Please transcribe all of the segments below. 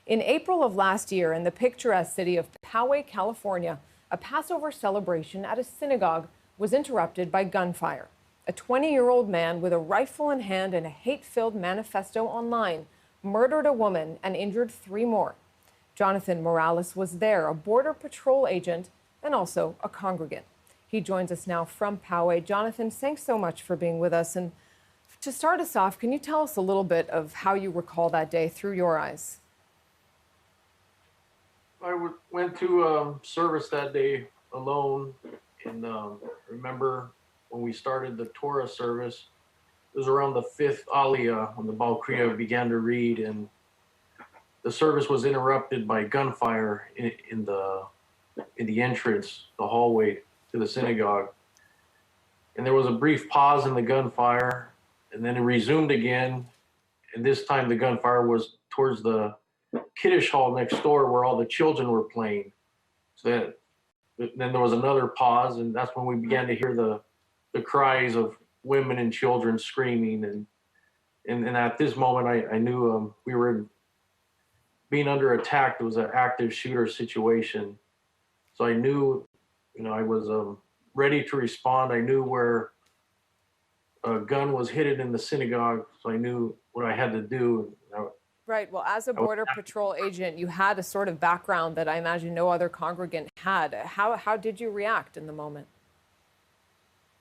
In April of last year, in the picturesque city of Poway, California, a Passover celebration at a synagogue was interrupted by gunfire. A 20-year-old man with a rifle in hand and a hate-filled manifesto online murdered a woman and injured 3 more. Jonathan Morales was there, a Border Patrol agent and also a congregant. He joins us now from Poway. Jonathan, thanks so much for being with us. And to start us off, can you tell us a little bit of how you recall that day through your eyes? I went to service that day alone, and remember when we started the Torah service, it was around the 5th Aliyah when the Baal Kriya began to read, and the service was interrupted by gunfire in the entrance, the hallway to the synagogue. And there was a brief pause in the gunfire, and then it resumed again. And this time the gunfire was towards the Kiddush hall next door where all the children were playing. So then there was another pause, and that's when we began to hear the cries of women and children screaming. And at this moment, I knew we were being under attack. It was an active shooter situation. So I knew, I was ready to respond. I knew where a gun was hidden in the synagogue, so I knew what I had to do. Right. Well, as a Border Patrol agent, you had a sort of background that I imagine no other congregant had. How did you react in the moment?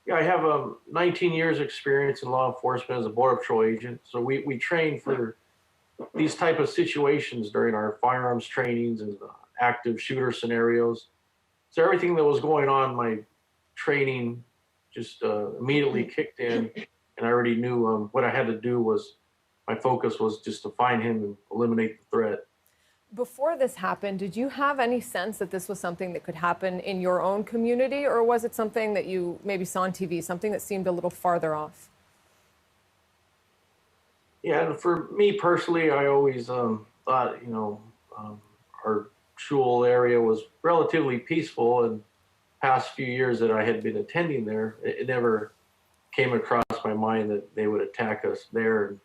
Yeah, I have 19 years experience in law enforcement as a Border Patrol agent. So we train for these type of situations during our firearms trainings and active shooter scenarios. So everything that was going on, my training just immediately kicked in, and I already knew what I had to do was, my focus was just to find him and eliminate the threat. Before this happened, did you have any sense that this was something that could happen in your own community, or was it something that you maybe saw on TV, something that seemed a little farther off? Yeah, and for me personally, I always thought, our shul area was relatively peaceful, and past few years that I had been attending there, it never came across my mind that they would attack us there,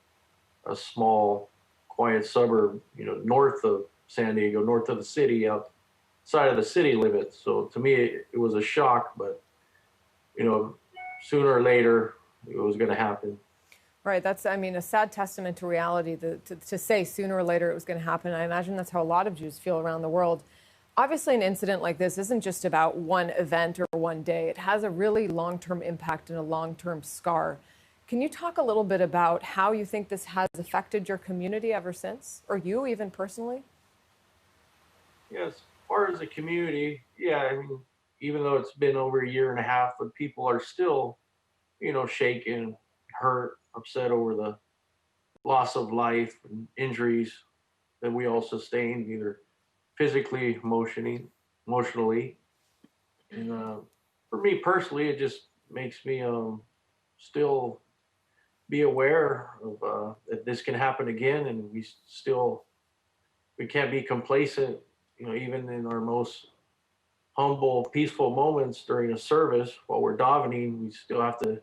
a small, quiet suburb, north of San Diego, north of the city, outside of the city limits. So to me, it was a shock, but, sooner or later, it was going to happen. Right. That's, a sad testament to reality to say sooner or later it was going to happen. I imagine that's how a lot of Jews feel around the world. Obviously, an incident like this isn't just about one event or one day. It has a really long-term impact and a long-term scar. Can you talk a little bit about how you think this has affected your community ever since, or you even personally? Yeah, as far as the community, yeah, even though it's been over a year and a half, but people are still, shaken, hurt, upset over the loss of life and injuries that we all sustained, either physically, emotionally. And for me personally, it just makes me still be aware of that this can happen again, and we can't be complacent, even in our most humble, peaceful moments during a service while we're davening. We still have to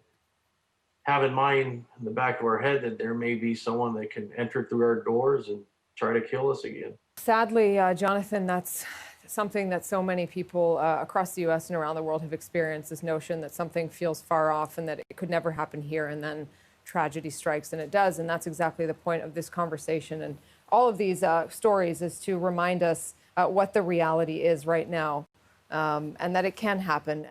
have in mind in the back of our head that there may be someone that can enter through our doors and try to kill us again. Sadly, Jonathan, that's something that so many people across the U.S. and around the world have experienced, this notion that something feels far off and that it could never happen here, and then tragedy strikes, and it does. And that's exactly the point of this conversation and all of these stories, is to remind us what the reality is right now, and that it can happen.